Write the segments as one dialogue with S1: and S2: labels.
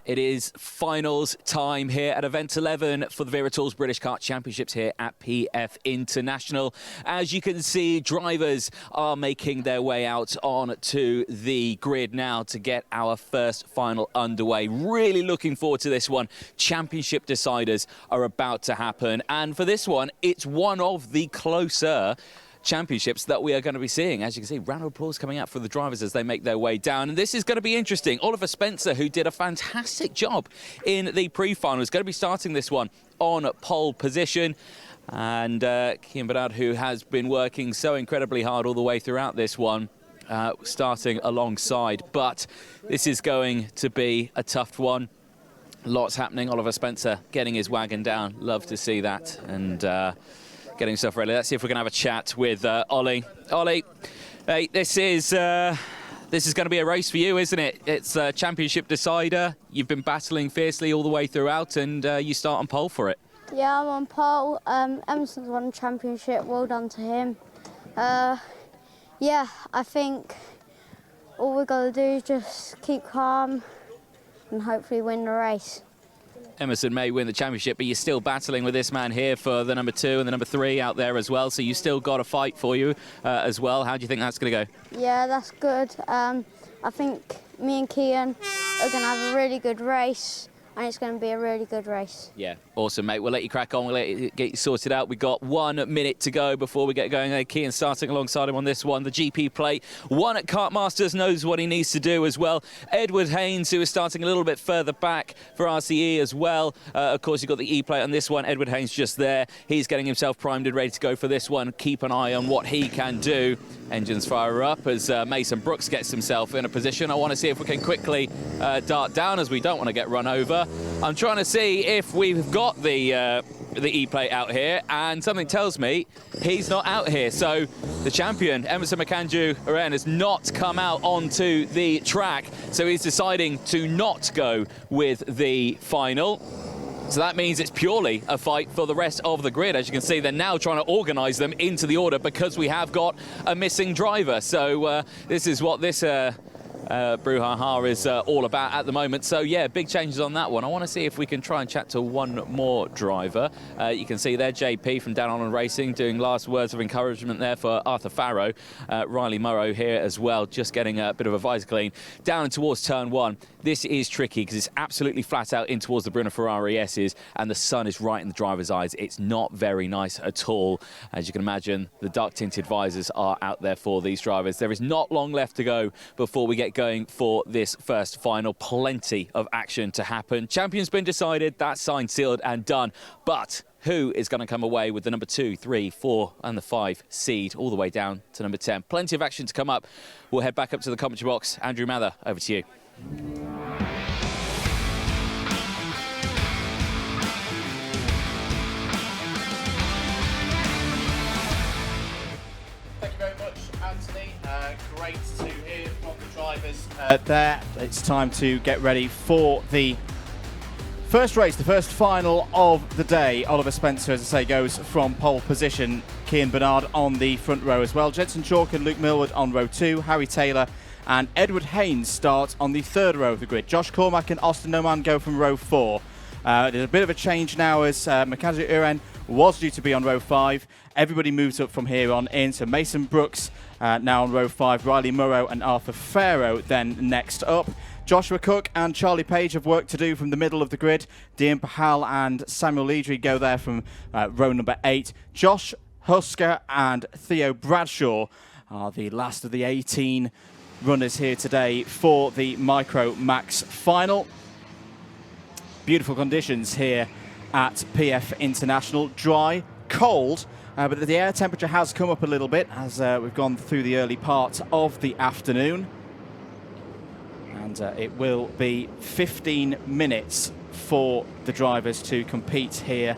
S1: It is finals time here at Event 11 for the Wera British Kart Championships here at PF International. As you can see, drivers are making their way out onto the grid now to get our first final underway. Really looking forward to this one. Championship deciders are about to happen. And for this one, it's one of the closer championships that we are going to be seeing. As you can see, round of applause coming out for the drivers as they make their way down. And this is going to be interesting. Oliver Spencer, who did a fantastic job in the pre-final, is going to be starting this one on pole position. And Kian Burnard, who has been working so incredibly hard all the way throughout this one, starting alongside. But this is going to be a tough one. Lots happening. Oliver Spencer getting his wagon down. Love to see that. And getting himself ready. Let's see if we can have a chat with Ollie. Ollie, hey, this is going to be a race for you, isn't it? It's a championship decider. You've been battling fiercely all the way throughout, and you start on pole for it.
S2: Yeah, I'm on pole. Emerson's won the championship. Well done to him. Yeah, I think all we've got to do is just keep calm and hopefully win the race.
S1: Emerson may win the championship, but you're still battling with this man here for the number 2 and the number 3 out there as well. So you still got a fight for you as well. How do you think that's going to go?
S2: Yeah, that's good. I think me and Kian are going to have a really good race, and it's going to be a really good race. Yeah,
S1: awesome, mate. We'll let you crack on. We'll let you get you sorted out. We've got 1 minute to go before we get going. Kian starting alongside him on this one. The GP plate. One at Kart Masters, knows what he needs to do as well. Edward Haynes, who is starting a little bit further back for RCE as well. Of course, you've got the E-plate on this one. Edward Haynes just there. He's getting himself primed and ready to go for this one. Keep an eye on what he can do. Engines fire up as Mason Brooks gets himself in a position. I want to see if we can quickly dart down, as we don't want to get run over. I'm trying to see if we've got the E-plate out here, and something tells me he's not out here. So the champion, Emerson Macandrew-Uren, has not come out onto the track. So he's deciding to not go with the final. So that means it's purely a fight for the rest of the grid. As you can see, they're now trying to organise them into the order because we have got a missing driver. So this is what this brouhaha is all about at the moment. So yeah, big changes on that one. I want to see if we can try and chat to one more driver. You can see there JP from Down On Racing doing last words of encouragement there for Arthur Farrow. Riley Murrow here as well, just getting a bit of a visor clean. Down towards turn 1. This is tricky because it's absolutely flat out in towards the Brunner Ferrari S's, and the sun is right in the driver's eyes. It's not very nice at all. As you can imagine, the dark tinted visors are out there for these drivers. There is not long left to go before we get going for this first final. Plenty of action to happen. Champion's been decided. That's signed, sealed and done. But who is going to come away with the number 2, 3, 4 and the 5 seed all the way down to number 10? Plenty of action to come up. We'll head back up to the commentary box. Andrew Mather, over to you.
S3: Thank you very much, Anthony. Great to hear from the drivers there. It's time to get ready for the first race, the first final of the day. Oliver Spencer, as I say, goes from pole position. Kian Burnard on the front row as well. Jenson Chalk and Luke Millward on row 2. Harry Taylor and Edward Haynes start on the 3rd row of the grid. Josh Cormack and Austin Noman go from row 4. There's a bit of a change now as Macandrew-Uren was due to be on row 5. Everybody moves up from here on in. So Mason Brooks now on row 5. Riley Murrow and Arthur Farrow then next up. Joshua Cook and Charlie Page have work to do from the middle of the grid. Dean Pahal and Samuel Leedry go there from row number 8. Josh Husker and Theo Bradshaw are the last of the 18 runners here today for the Micro Max final. Beautiful conditions here at PF International. Dry, cold, but the air temperature has come up a little bit as we've gone through the early part of the afternoon. And it will be 15 minutes for the drivers to compete here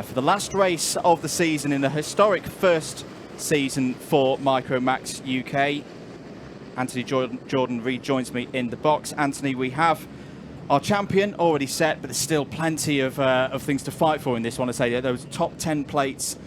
S3: for the last race of the season in the historic first season for Micro Max UK. Anthony Jordan rejoins me in the box. Anthony, we have our champion already set, but there's still plenty of things to fight for in this one. I say those top 10 plates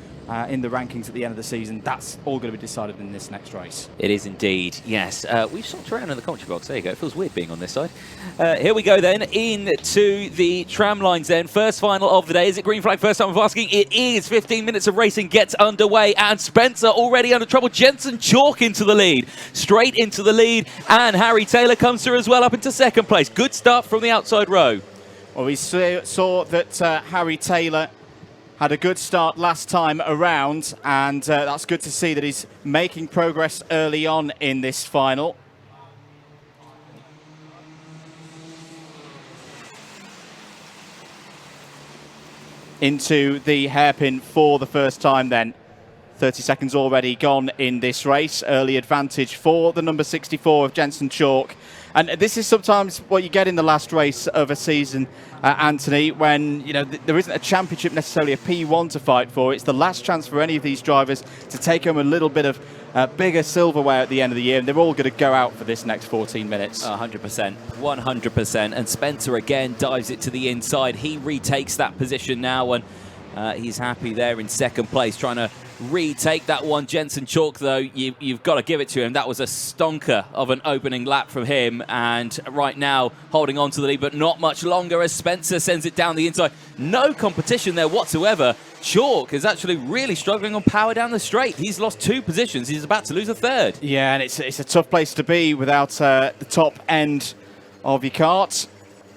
S3: in the rankings at the end of the season, that's all going to be decided in this next race.
S1: It is indeed, yes. We've swapped around in the commentary box. There you go. It feels weird being on this side. Here we go then into the tram lines then. First final of the day. Is it green flag first time of asking? It is. 15 minutes of racing gets underway, and Spencer already under trouble. Jensen Chalk into the lead. Straight into the lead, and Harry Taylor comes through as well up into second place. Good start from the outside row.
S3: Well, we saw that Harry Taylor had a good start last time around, and that's good to see that he's making progress early on in this final. Into the hairpin for the first time then. 30 seconds already gone in this race. Early advantage for the number 64 of Jensen Chalk. And this is sometimes what you get in the last race of a season, Anthony, when there isn't a championship, necessarily a P1 to fight for. It's the last chance for any of these drivers to take home a little bit of bigger silverware at the end of the year, and they're all going to go out for this next 14 minutes.
S1: 100%, 100%. And Spencer again dives it to the inside. He retakes that position now, and he's happy there in second place, trying to retake that one. Jensen Chalk, though, you've got to give it to him. That was a stonker of an opening lap from him, and right now holding on to the lead, but not much longer as Spencer sends it down the inside. No competition there whatsoever. Chalk is actually really struggling on power down the straight. He's lost 2 positions. He's about to lose a third. Yeah,
S3: and it's a tough place to be without the top end of your kart.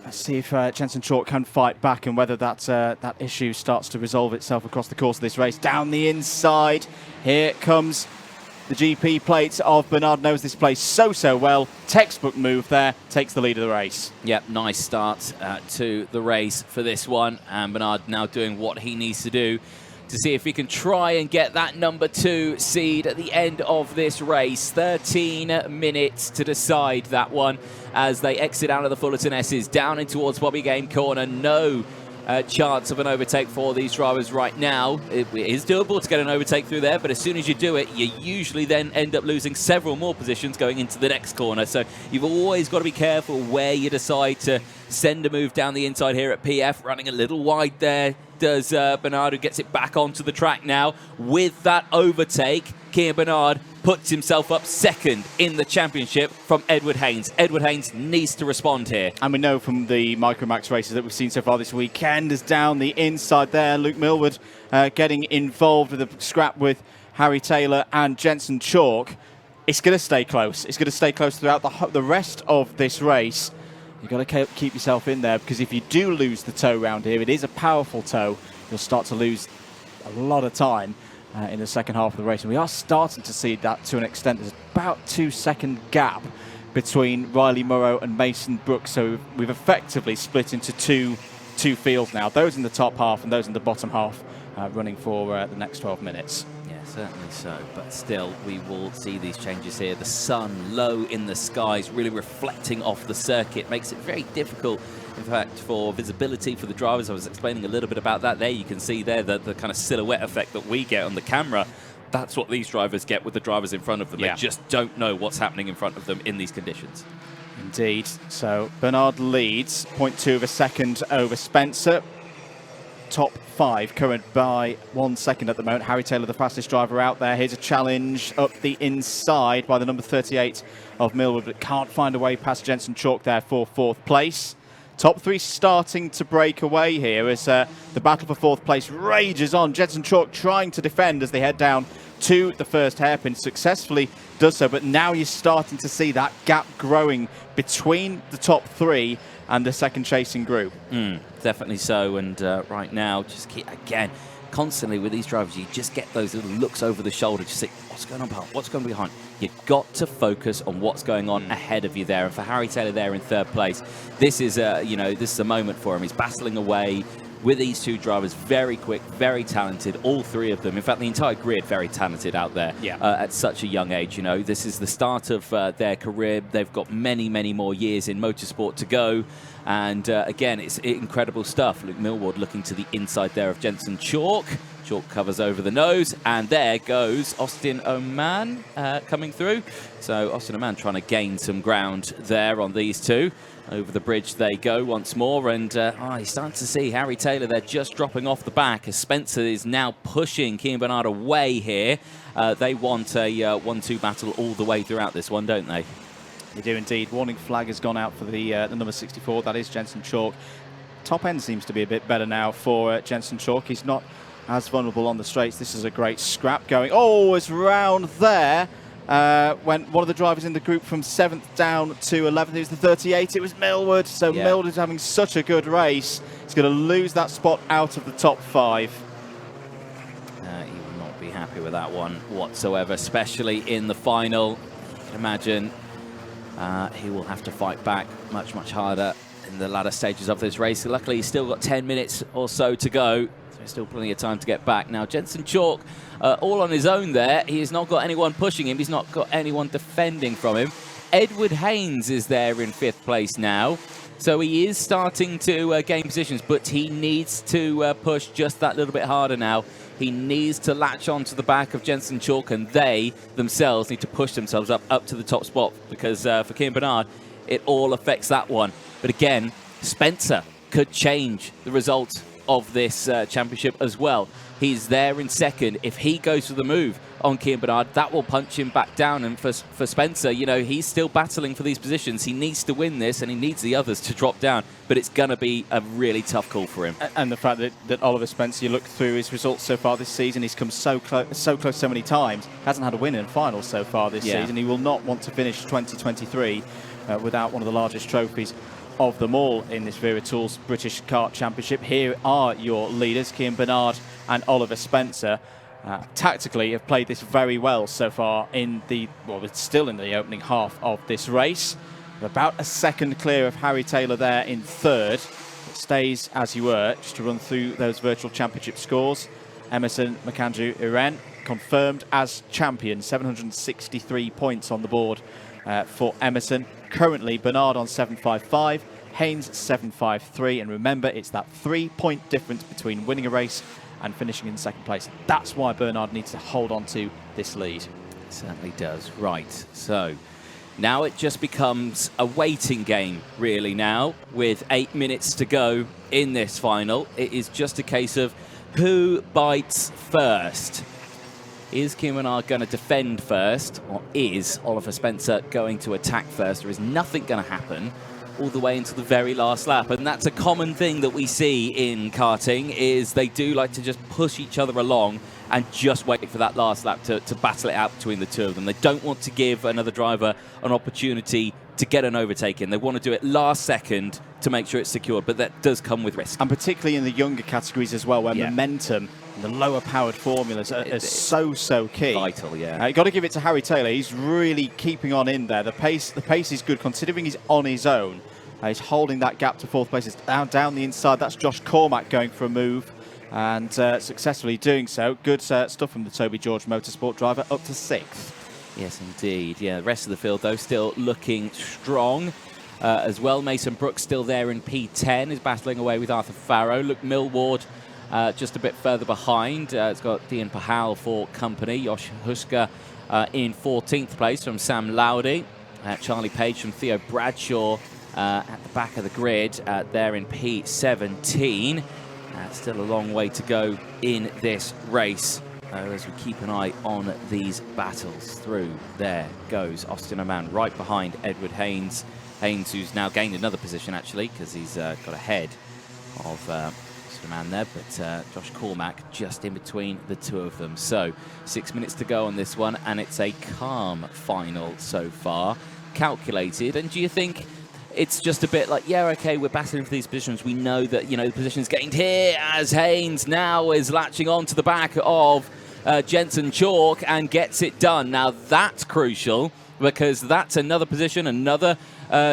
S3: Let's see if Jensen Chalk can fight back and whether that issue starts to resolve itself across the course of this race. Down the inside, here comes the GP plate of Burnard. Knows this place so well. Textbook move there, takes the lead of the race.
S1: Yep, nice start to the race for this one. And Burnard now doing what he needs to do to see if he can try and get that number 2 seed at the end of this race. 13 minutes to decide that one as they exit out of the Fullerton S's down in towards Bobby Game Corner. No chance of an overtake for these drivers right now. It is doable to get an overtake through there, but as soon as you do it, you usually then end up losing several more positions going into the next corner. So you've always got to be careful where you decide to send a move down the inside here at PF. Running a little wide there does Bernard, who gets it back onto the track now. With that overtake, Kian Burnard puts himself up second in the championship from Edward Haynes. Edward Haynes needs to respond here.
S3: And we know from the Micromax races that we've seen so far this weekend is down the inside there. Luke Millward getting involved with a scrap with Harry Taylor and Jensen Chalk. It's going to stay close. It's going to stay close throughout the rest of this race. You've got to keep yourself in there, because if you do lose the toe round here, it is a powerful toe, you'll start to lose a lot of time in the second half of the race. And we are starting to see that to an extent. There's about 2-second gap between Riley Murrow and Mason Brooks, so we've effectively split into two fields now, those in the top half and those in the bottom half, running for the next 12 minutes.
S1: Yeah, certainly so, but still we will see these changes here. The sun low in the skies, really reflecting off the circuit, makes it very difficult, in fact, for visibility for the drivers. I was explaining a little bit about that there. You can see there the kind of silhouette effect that we get on the camera. That's what these drivers get with the drivers in front of them. Yeah. They just don't know what's happening in front of them in these conditions.
S3: Indeed. So Bernard leads 0.2 of a second over Spencer. Top 5 current by 1 second at the moment. Harry Taylor, the fastest driver out there. Here's a challenge up the inside by the number 38 of Millward, but can't find a way past Jensen Chalk there for 4th place. Top 3 starting to break away here as the battle for 4th place rages on. Jensen Chalk trying to defend as they head down to the first hairpin. Successfully does so, but now you're starting to see that gap growing between the top 3 and the second chasing group.
S1: Definitely so, and right now, just keep, again, constantly with these drivers, you just get those little looks over the shoulder, just think, what's going on behind, what's going on behind? You've got to focus on what's going on ahead of you there, and for Harry Taylor there in 3rd place, this is a moment for him. He's battling away with these 2 drivers, very quick, very talented, all 3 of them. In fact, the entire grid very talented out there at such a young age. This is the start of their career. They've got many, many more years in motorsport to go. And again, it's incredible stuff. Luke Millward looking to the inside there of Jensen Chalk. Chalk covers over the nose, and there goes Austin Oman coming through. So Austin Oman trying to gain some ground there on these two. Over the bridge they go once more, and you're starting to see Harry Taylor there just dropping off the back as Spencer is now pushing Kian Burnard away here. They want a 1-2 battle all the way throughout this one, don't they?
S3: They do indeed. Warning flag has gone out for the number 64. That is Jensen Chalk. Top end seems to be a bit better now for Jensen Chalk. He's not as vulnerable on the straights. This is a great scrap going. Oh, it's round there. When one of the drivers in the group from 7th down to 11th, it was the 38, it was Millward. So yeah. Millward is having such a good race. He's going to lose that spot out of the top 5.
S1: He will not be happy with that one whatsoever, especially in the final. You can imagine he will have to fight back much, much harder in the latter stages of this race. Luckily, he's still got 10 minutes or so to go. So there's still plenty of time to get back. Now, Jensen Chalk, all on his own there. He has not got anyone pushing him. He's not got anyone defending from him. Edward Haynes is there in 5th place now. So he is starting to gain positions, but he needs to push just that little bit harder now. He needs to latch on to the back of Jensen Chalk, and they themselves need to push themselves up to the top spot, because for Kian Burnard, it all affects that one. But again, Spencer could change the result of this championship as well. He's there in 2nd. If he goes for the move on Kian Burnard, that will punch him back down. And for Spencer, you know, he's still battling for these positions. He needs to win this, and he needs the others to drop down. But it's going to be a really tough call for him.
S3: And the fact that Oliver Spencer, you look through his results so far this season, he's come so close so many times. Hasn't had a win in a final so far this season. He will not want to finish 2023 without one of the largest trophies of them all in this Wera Tools British Kart Championship. Here are your leaders, Kian Burnard and Oliver Spencer. Tactically have played this very well so far in the, well, it's still in the opening half of this race. About a second clear of Harry Taylor there in 3rd. It stays as you were, just to run through those virtual championship scores. Emerson Macandrew-Uren confirmed as champion, 763 points on the board for Emerson. Currently, Burnard on 755, Haynes 753, and remember, it's that 3-point difference between winning a race and finishing in 2nd place. That's why Burnard needs to hold on to this lead.
S1: It certainly does. Right, so now it just becomes a waiting game, really, now, with 8 minutes to go in this final. It is just a case of who bites first. Is Kian Burnard going to defend first, or is Oliver Spencer going to attack first? There is nothing going to happen all the way until the very last lap, and that's a common thing that we see in karting, is they do like to just push each other along and just wait for that last lap to battle it out between the two of them. They don't want to give another driver an opportunity to get an overtake in. They want to do it last second to make sure it's secured, but that does come with risk.
S3: And particularly in the younger categories as well, where momentum and the lower powered formulas are so key.
S1: Vital, yeah.
S3: You've got to give it to Harry Taylor. He's really keeping on in there. The pace is good, considering he's on his own. He's holding that gap to 4th place. It's down the inside. That's Josh Cormack going for a move, and successfully doing so. Good stuff from the Toby George Motorsport driver, up to 6th.
S1: Yes, indeed. Yeah, the rest of the field, though, still looking strong as well. Mason Brooks still there in P10, is battling away with Arthur Farrow. Luke Millward just a bit further behind. It's got Dean Pahal for company. Josh Huska in 14th place from Sam Lowdy. Charlie Page from Theo Bradshaw at the back of the grid there in P17. Still a long way to go in this race. As we keep an eye on these battles through. There goes Austin Oman right behind Edward Haynes. Haynes, who's now gained another position, actually, because he's got ahead of Austin Oman there. But Josh Cormack just in between the two of them. So 6 minutes to go on this one, and it's a calm final so far. Calculated. And do you think it's just a bit like, yeah, okay, we're battling for these positions. We know that, you know, the position's gained here as Haynes now is latching on to the back of Jensen Chalk and gets it done. Now, that's crucial, because that's another position, another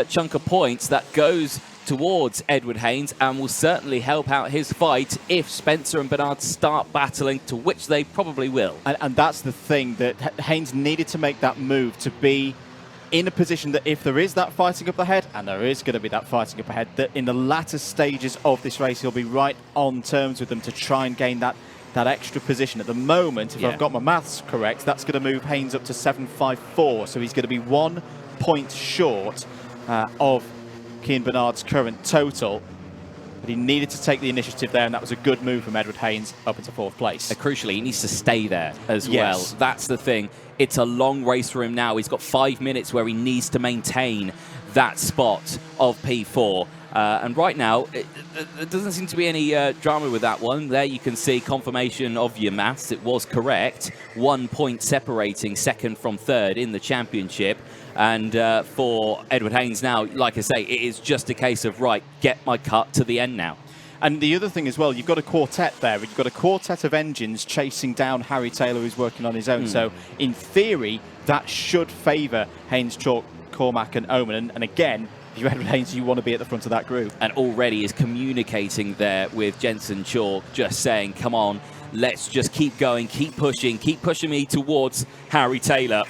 S1: chunk of points that goes towards Edward Haynes and will certainly help out his fight if Spencer and Burnard start battling, to which they probably will.
S3: And that's the thing, that Haynes needed to make that move to be in a position that if there is that fighting up ahead, and there is going to be that fighting up ahead, that in the latter stages of this race, he'll be right on terms with them to try and gain that extra position. At the moment, if I've got my maths correct, that's going to move Haynes up to 7.54, so he's going to be 1 point short of Kian Burnard's current total. But he needed to take the initiative there, and that was a good move from Edward Haynes up into 4th place.
S1: Crucially, he needs to stay there as well. That's the thing. It's a long race for him now. He's got 5 minutes where he needs to maintain that spot of P4. And right now, there doesn't seem to be any drama with that one. There you can see confirmation of your maths. It was correct. 1 point separating second from third in the championship. And for Edward Haynes now, like I say, it is just a case of, right, get my cut to the end now.
S3: And the other thing as well, you've got a quartet there. You've got a quartet of engines chasing down Harry Taylor, who's working on his own. So, in theory, that should favour Haynes, Chalk, Cormac and Oman. And again, if you're Edward Haynes, you want to be at the front of that group.
S1: And already is communicating there with Jensen Chalk, just saying, come on, let's just keep going, keep pushing me towards Harry Taylor.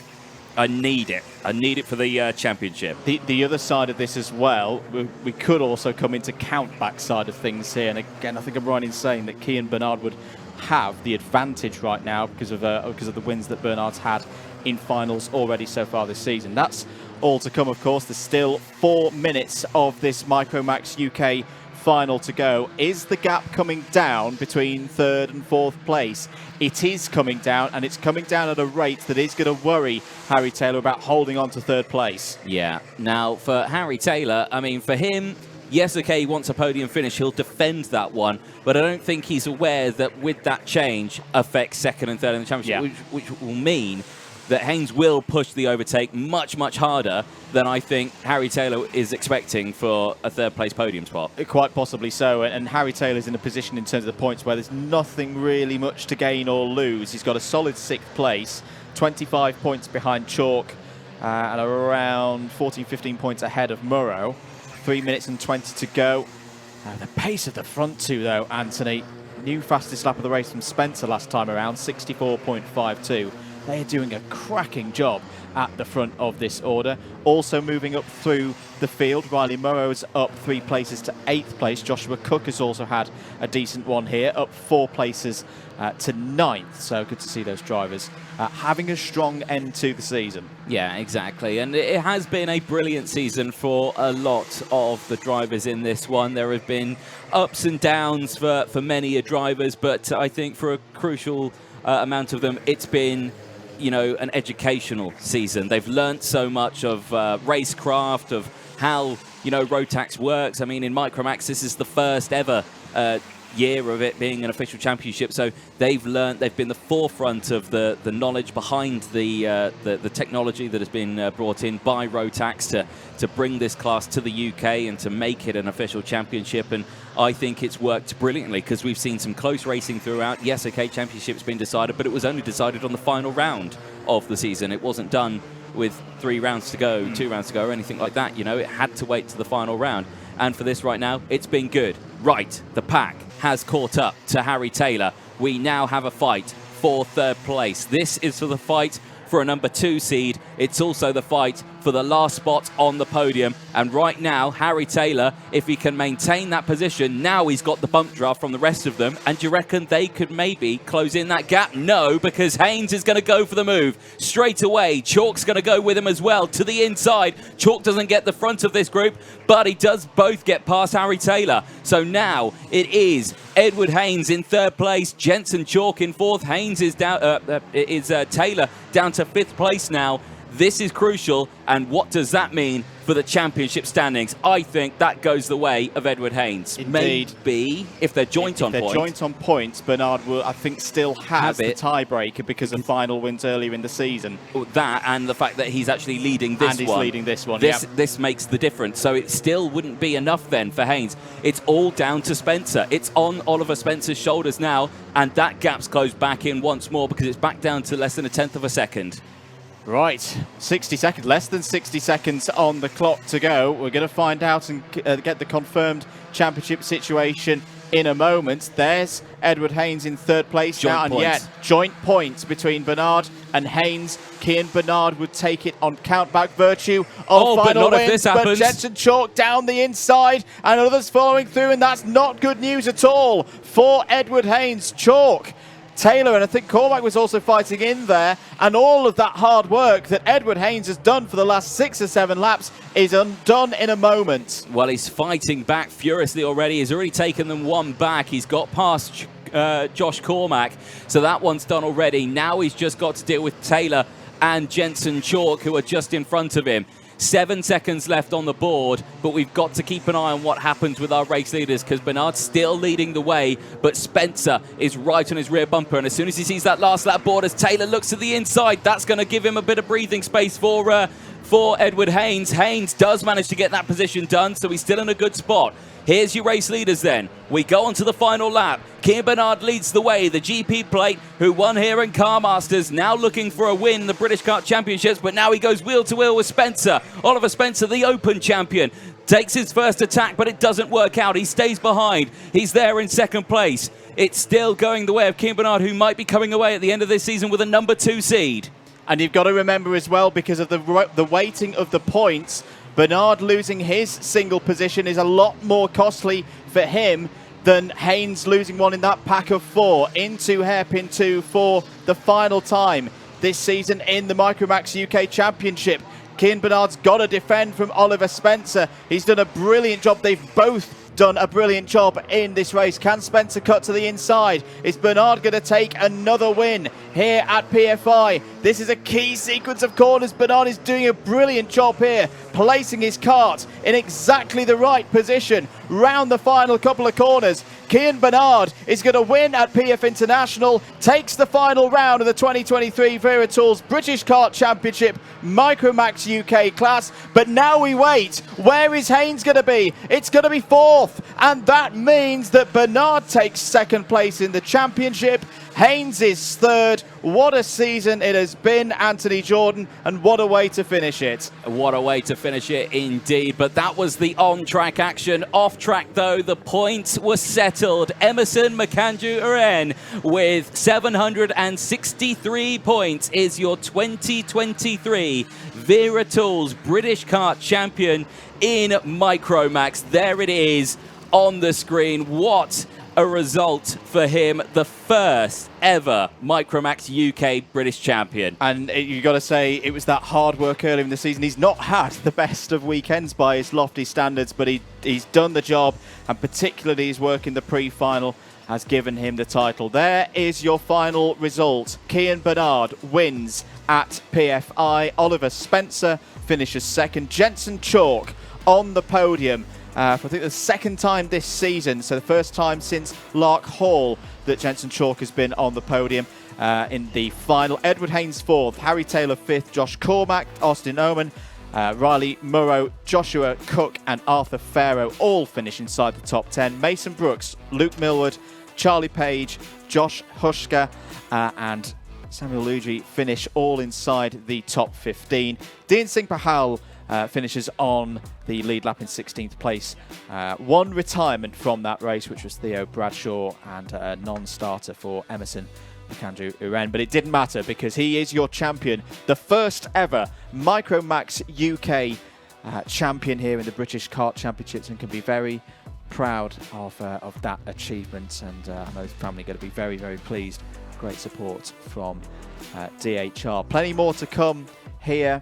S1: I need it. I need it for the championship.
S3: The other side of this as well, we could also come into countback side of things here. And again, I think I'm right in saying that Kian Burnard would have the advantage right now because of the wins that Bernard's had in finals already so far this season. That's all to come, of course. There's still 4 minutes of this Micromax UK final to go. Is the gap coming down between 3rd and 4th place? It is coming down, and it's coming down at a rate that is going to worry Harry Taylor about holding on to 3rd place.
S1: Yeah. Now, for Harry Taylor, I mean, for him, yes, okay, he wants a podium finish. He'll defend that one, but I don't think he's aware that with that change affects 2nd and 3rd in the championship, which will mean that Haynes will push the overtake much, much harder than I think Harry Taylor is expecting for a 3rd place podium spot.
S3: Quite possibly so, and Harry Taylor's in a position in terms of the points where there's nothing really much to gain or lose. He's got a solid 6th place, 25 points behind Chalk, and around 14, 15 points ahead of Murrow. 3 minutes and 20 to go. The pace of the front two, though, Anthony, new fastest lap of the race from Spencer last time around, 64.52. They are doing a cracking job at the front of this order. Also moving up through the field, Riley Murrow's up 3 places to 8th place. Joshua Cook has also had a decent one here, up 4 places to 9th. So good to see those drivers having a strong end to the season.
S1: Yeah, exactly. And it has been a brilliant season for a lot of the drivers in this one. There have been ups and downs for many drivers, but I think for a crucial amount of them, it's been, you know, an educational season. They've learnt so much of racecraft, of how, you know, Rotax works. I mean, in Micromax, this is the first ever year of it being an official championship, so they've learnt, they've been the forefront of the knowledge behind the technology that has been brought in by Rotax to bring this class to the UK and to make it an official championship. And I think it's worked brilliantly because we've seen some close racing throughout. Yes, okay, championship's been decided, but it was only decided on the final round of the season. It wasn't done with 3 rounds to go, 2 rounds to go, or anything like that. You know, it had to wait to the final round. And for this right now, it's been good. Right, the pack has caught up to Harry Taylor. We now have a fight for 3rd place. This is for the fight for a number 2 seed. It's also the fight for the last spot on the podium. And right now, Harry Taylor, if he can maintain that position, now he's got the bump draft from the rest of them. And do you reckon they could maybe close in that gap? No, because Haynes is going to go for the move straight away. Chalk's going to go with him as well to the inside. Chalk doesn't get the front of this group, but he does both get past Harry Taylor. So now it is Edward Haynes in 3rd place, Jensen Chalk in 4th. Haynes is down. Taylor down to 5th place now. This is crucial, and what does that mean for the championship standings? I think that goes the way of Edward Haynes.
S3: Indeed.
S1: Maybe if they're joint on points.
S3: If they're joint on points, Bernard will, I think, still has the tiebreaker because of final wins earlier in the season.
S1: That and the fact that he's actually leading this one.
S3: And he's leading this one,
S1: This makes the difference. So it still wouldn't be enough then for Haynes. It's all down to Spencer. It's on Oliver Spencer's shoulders now, and that gap's closed back in once more because it's back down to less than 1/10 of a second.
S3: Right, 60 seconds, less than 60 seconds on the clock to go. We're going to find out and get the confirmed championship situation in a moment. There's Edward Haynes in 3rd place now, and yet joint points between Bernard and Haynes. Kian Burnard would take it on countback virtue of
S1: but
S3: final
S1: not if
S3: wins,
S1: this
S3: but
S1: happens.
S3: Jensen Chalk down the inside and others following through, and that's not good news at all for Edward Haynes. Chalk, Taylor, and I think Cormac was also fighting in there, and all of that hard work that Edward Haynes has done for the last 6 or 7 laps is undone in a moment.
S1: Well, he's fighting back furiously already. He's already taken them one back. He's got past Josh Cormac, so that one's done already. Now he's just got to deal with Taylor and Jensen Chalk, who are just in front of him. 7 seconds left on the board, but we've got to keep an eye on what happens with our race leaders, because Bernard's still leading the way, but Spencer is right on his rear bumper, and as soon as he sees that last lap board, as Taylor looks to the inside, that's going to give him a bit of breathing space for Edward Haynes. Haynes does manage to get that position done, so he's still in a good spot. Here's your race leaders then. We go on to the final lap. Kian Burnard leads the way. The GP plate, who won here in Car Masters, now looking for a win in the British Kart Championships, but now he goes wheel to wheel with Spencer. Oliver Spencer, the Open champion, takes his first attack, but it doesn't work out. He stays behind. He's there in second place. It's still going the way of Kian Burnard, who might be coming away at the end of this season with a number 2 seed.
S3: And you've got to remember as well, because of the weighting of the points, Bernard losing his single position is a lot more costly for him than Haynes losing one in that pack of 4 into hairpin 2 for the final time this season in the Micromax UK Championship. Kian Bernard's got to defend from Oliver Spencer. He's done a brilliant job. They've both done a brilliant job in this race. Can Spencer cut to the inside? Is Bernard going to take another win here at PFI? This is a key sequence of corners. Bernard is doing a brilliant job here, placing his kart in exactly the right position round the final couple of corners. Kian Burnard is going to win at PF International, takes the final round of the 2023 Wera Tools British Kart Championship Micromax UK class. But now we wait. Where is Haynes going to be? It's going to be 4th, and that means that Bernard takes 2nd place in the championship. Haynes is 3rd. What a season it has been, Anthony Jordan, and what a way to finish it.
S1: What a way to finish it indeed. But that was the on-track action. Off-track, though, the points were settled. Emerson Macandrew-Uren with 763 points is your 2023 Wera Tools British Kart Champion in Micromax. There it is on the screen. What a result for him, the first ever Micromax UK British champion.
S3: And you've got to say, it was that hard work earlier in the season. He's not had the best of weekends by his lofty standards, but he's done the job, and particularly his work in the pre-final has given him the title. There is your final result. Kian Burnard wins at PFI. Oliver Spencer finishes 2nd. Jensen Chalk on the podium for I think the 2nd time this season, so the first time since Lark Hall that Jensen Chalk has been on the podium in the final. Edward Haynes 4th, Harry Taylor 5th, Josh Cormac, Austin Oman, Riley Murrow, Joshua Cook and Arthur Farrow all finish inside the top 10. Mason Brooks, Luke Millward, Charlie Page, Josh Hushka and Samuel Luigi finish all inside the top 15. Dean Singh Pahal finishes on the lead lap in 16th place. One retirement from that race, which was Theo Bradshaw, and a non-starter for Emerson Macandrew-Uren. But it didn't matter, because he is your champion, the first ever Micromax UK champion here in the British Kart Championships, and can be very proud of that achievement. And I know his family are going to be very, very pleased. Great support from DHR. Plenty more to come here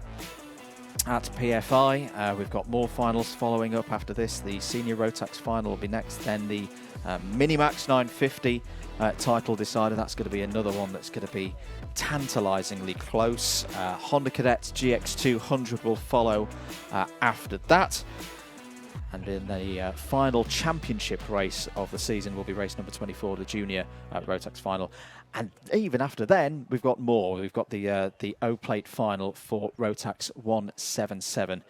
S3: at PFI. We've got more finals following up after this. The Senior Rotax final will be next, then the Minimax 950 title decider. That's going to be another one that's going to be tantalizingly close. Honda Cadets GX200 will follow after that. And in the final championship race of the season will be race number 24, the Junior Rotax final. And even after then, we've got more. We've got the O-Plate final for Rotax 177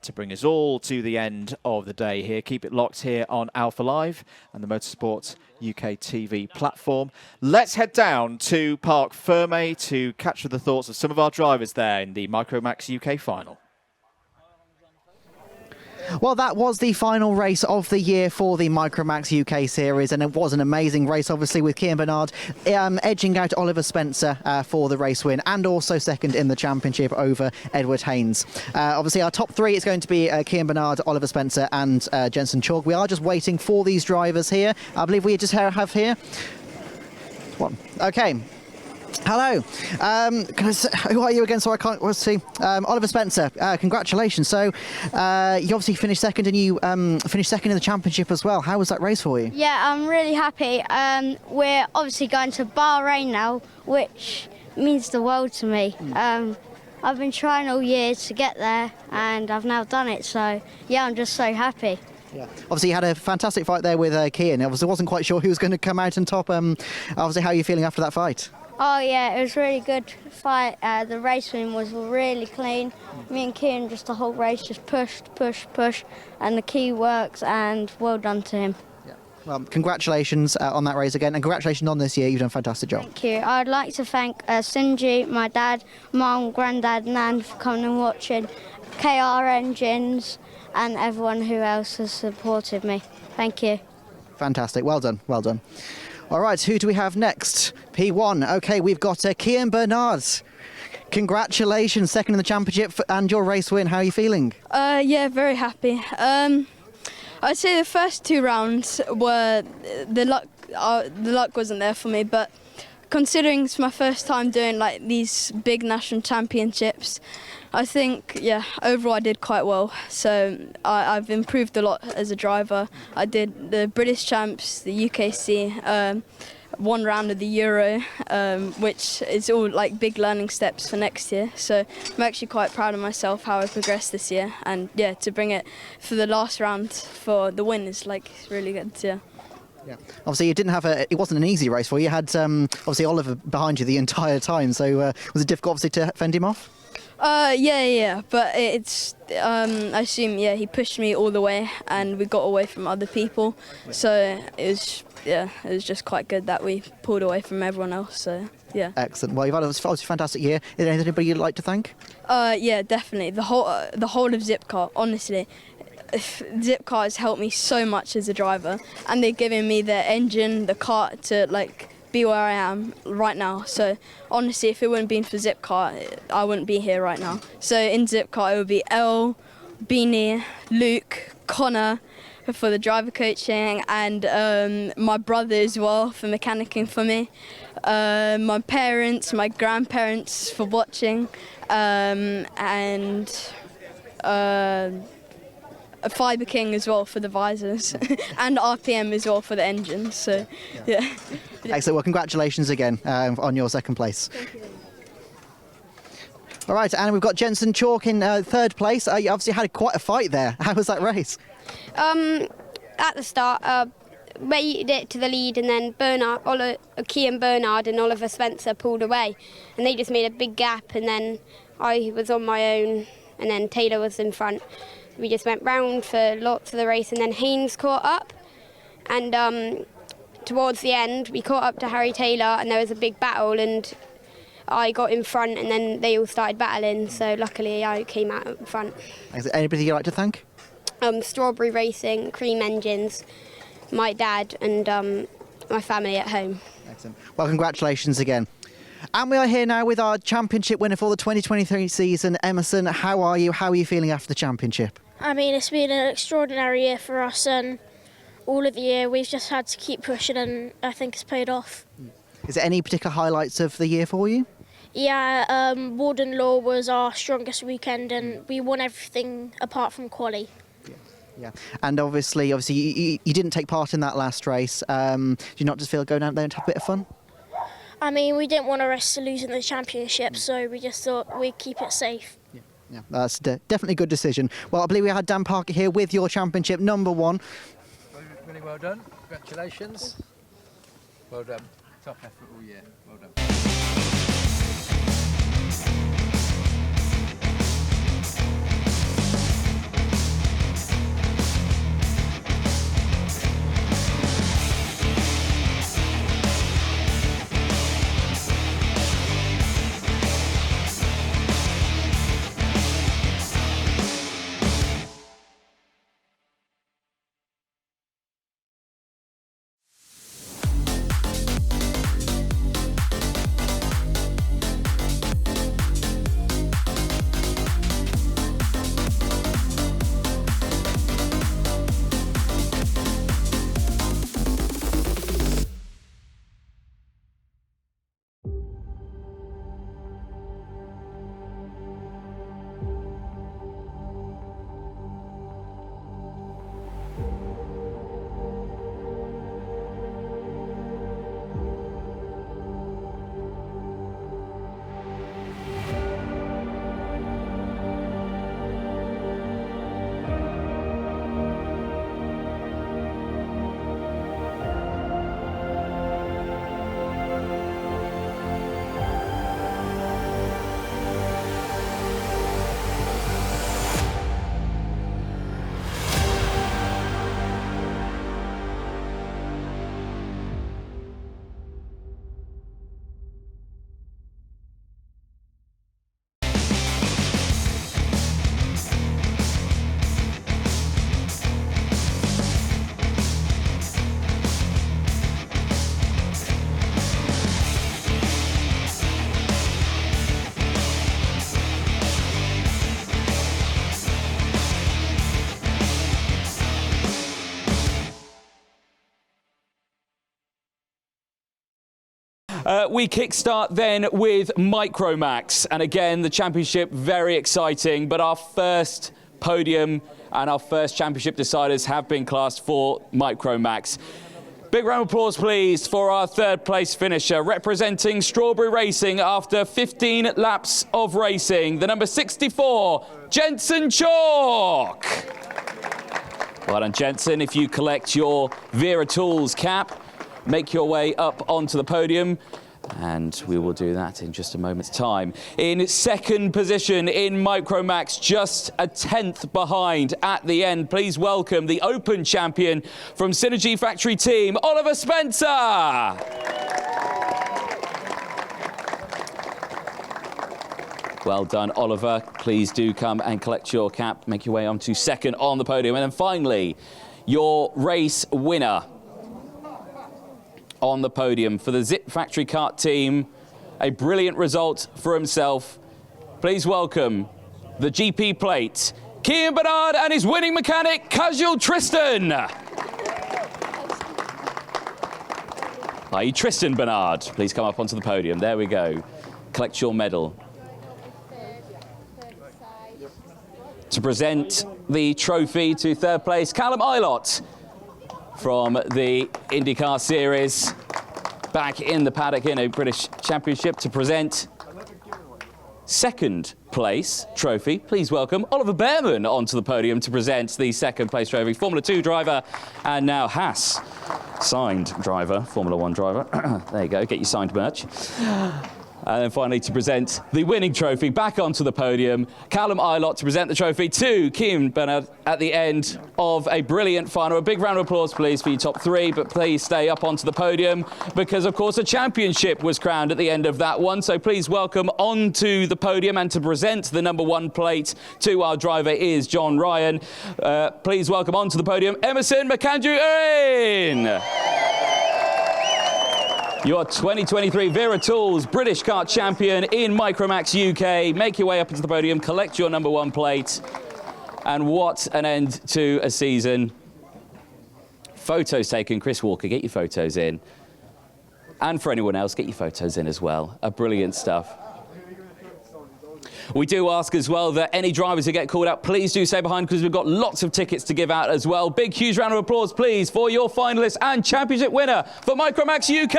S3: to bring us all to the end of the day here. Keep it locked here on Alpha Live and the Motorsport UK TV platform. Let's head down to Parc Ferme to capture the thoughts of some of our drivers there in the Micromax UK final.
S4: Well, that was the final race of the year for the Micromax UK Series, and it was an amazing race, obviously, with Kian Burnard edging out Oliver Spencer for the race win, and also second in the championship over Edward Haynes. Obviously, our top three is going to be Kian Burnard, Oliver Spencer and Jensen Chalk. We are just waiting for these drivers here. I believe we just have here one. Okay. Hello. Who are you again? So I can't see. Oliver Spencer. Congratulations. So you obviously finished second, and you finished second in the championship as well. How was that race for you?
S2: Yeah, I'm really happy. We're obviously going to Bahrain now, which means the world to me. I've been trying all year to get there, and I've now done it. So yeah, I'm just so happy.
S4: Yeah. Obviously, you had a fantastic fight there with Kian. Obviously, wasn't quite sure who was going to come out on top. Obviously, how are you feeling after that fight?
S2: Oh yeah, it was a really good fight. The racing was really clean. Me and Kian just the whole race just pushed, and the key works, and well done to him.
S4: Yeah. Well, congratulations on that race again, and congratulations on this year. You've done a fantastic job.
S2: Thank you. I'd like to thank Sinji, my dad, mum, granddad, nan for coming and watching, KR Engines, and everyone who else has supported me. Thank you.
S4: Fantastic. Well done. Well done. All right, who do we have next? P1. Okay, we've got Kian Burnard. Congratulations, second in the championship and your race win. How are you feeling?
S5: Yeah, very happy. I'd say the first 2 rounds were the luck wasn't there for me, but considering it's my first time doing like these big national championships, I think, yeah, overall I did quite well. So I've improved a lot as a driver. I did the British Champs, the UKC, 1 round of the Euro, which is all like big learning steps for next year. So I'm actually quite proud of myself how I progressed this year. And yeah, to bring it for the last round for the win is like really good, yeah.
S4: Yeah. Obviously, it wasn't an easy race for you. You had obviously Oliver behind you the entire time. So was it difficult, obviously, to fend him off?
S5: Yeah, but it's, I assume, yeah, he pushed me all the way and we got away from other people. So it was just quite good that we pulled away from everyone else, so yeah. Excellent.
S4: Well, you've had a fantastic year. Is there anybody you'd like to thank?
S5: Yeah, definitely. The whole of Zipcar, honestly. Zipcar has helped me so much as a driver, and they've given me the engine, the kart to like be where I am right now. So honestly, if it wouldn't been for Zipcar, I wouldn't be here right now. So in Zipcar, it would be Elle, Beanie, Luke, Connor for the driver coaching, and my brother as well for mechanicking for me. My parents, my grandparents for watching, and Fibre King as well for the visors, and RPM as well for the engines. So, yeah.
S4: Excellent. Well, congratulations again on your second place.
S5: Thank you.
S4: All right, and we've got Jensen Chalk in third place. You obviously had quite a fight there. How was that race?
S6: At the start, made it to the lead, and then Kian Burnard and Oliver Spencer pulled away, and they just made a big gap, and then I was on my own, and then Taylor was in front. We just went round for lots of the race, and then Haynes caught up, and towards the end we caught up to Harry Taylor, and there was a big battle, and I got in front, and then they all started battling, so luckily I came out in front.
S4: Is there anybody you'd like to thank?
S6: Strawberry Racing, Cream Engines, my dad, and my family at home.
S4: Excellent. Well, congratulations again. And we are here now with our championship winner for the 2023 season, Emerson. How are you? How are you feeling after the championship?
S7: I mean, it's been an extraordinary year for us, and all of the year we've just had to keep pushing, and I think it's paid off.
S4: Is there any particular highlights of the year for you?
S7: Yeah, Warden Law was our strongest weekend, and we won everything apart from quali.
S4: Yeah, and obviously you didn't take part in that last race. Do you not just feel going out there and have a bit of fun?
S7: I mean, we didn't want to risk losing the championship, so we just thought we'd keep it safe.
S4: Yeah, that's definitely a good decision. Well, I believe we had Dan Parker here with your championship #1.
S8: Really well done. Congratulations. Well done. Top effort all year. Well done.
S1: We kickstart then with Micromax, and again the championship very exciting, but our first podium and our first championship deciders have been classed for Micromax. Big round of applause please for our third place finisher, representing Strawberry Racing after 15 laps of racing, the number 64, Jensen Chalk. Well done, Jensen. If you collect your Wera Tools cap, make your way up onto the podium, and we will do that in just a moment's time. In second position in Micromax, just a 10th behind at the end. Please welcome the Open champion from Synergy Factory team, Oliver Spencer. Well done, Oliver. Please do come and collect your cap, make your way onto second on the podium. And then finally, your race winner on the podium for the Zip Factory Kart team. A brilliant result for himself. Please welcome the GP plate, Kian Burnard and his winning mechanic, Casual Tristan. Are you Tristan Burnard? Please come up onto the podium. There we go. Collect your medal. To present the trophy to third place, Callum Ilott from the IndyCar Series, back in the paddock in a British Championship to present second place trophy. Please welcome Oliver Behrman onto the podium to present the second place trophy. Formula 2 driver and now Haas signed driver, Formula 1 driver. There you go, get your signed merch. And then finally to present the winning trophy back onto the podium, Callum Ilott to present the trophy to Kian Burnard at the end of a brilliant final. A big round of applause please for your top three, but please stay up onto the podium because of course a championship was crowned at the end of that one. So please welcome onto the podium, and to present the number 1 plate to our driver is John Ryan. Please welcome onto the podium, Emerson Macandrew-Uren. Your 2023 Wera Tools British Kart champion in Micromax UK. Make your way up into the podium, collect your number 1 plate. And what an end to a season. Photos taken. Chris Walker, get your photos in. And for anyone else, get your photos in as well. Brilliant stuff. We do ask as well that any drivers who get called out, please do stay behind because we've got lots of tickets to give out as well. Big, huge round of applause, please, for your finalist and championship winner for Micromax UK.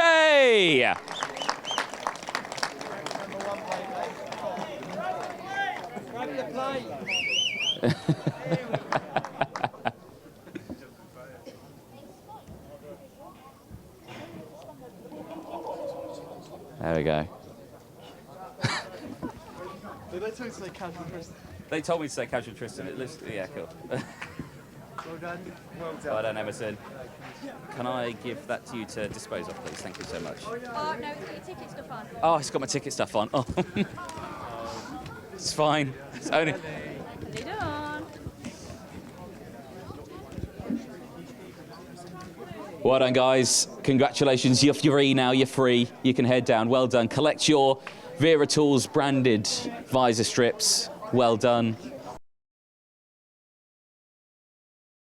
S1: There we go.
S9: Did they tell you to say Casual Tristan?
S1: They told me to say Casual Tristan. It looks, yeah, cool.
S9: Well done. Well done.
S1: Well done, Emerson. Can I give that to you to dispose of, please? Thank you so much.
S10: Oh, no, it's got your ticket stuff on.
S1: Oh, it's got my ticket stuff on. Oh. It's fine. It's only...
S10: Lead on.
S1: Well done, guys. Congratulations. You're free now. You're free. You can head down. Well done. Collect your Wera Tools branded visor strips. Well done.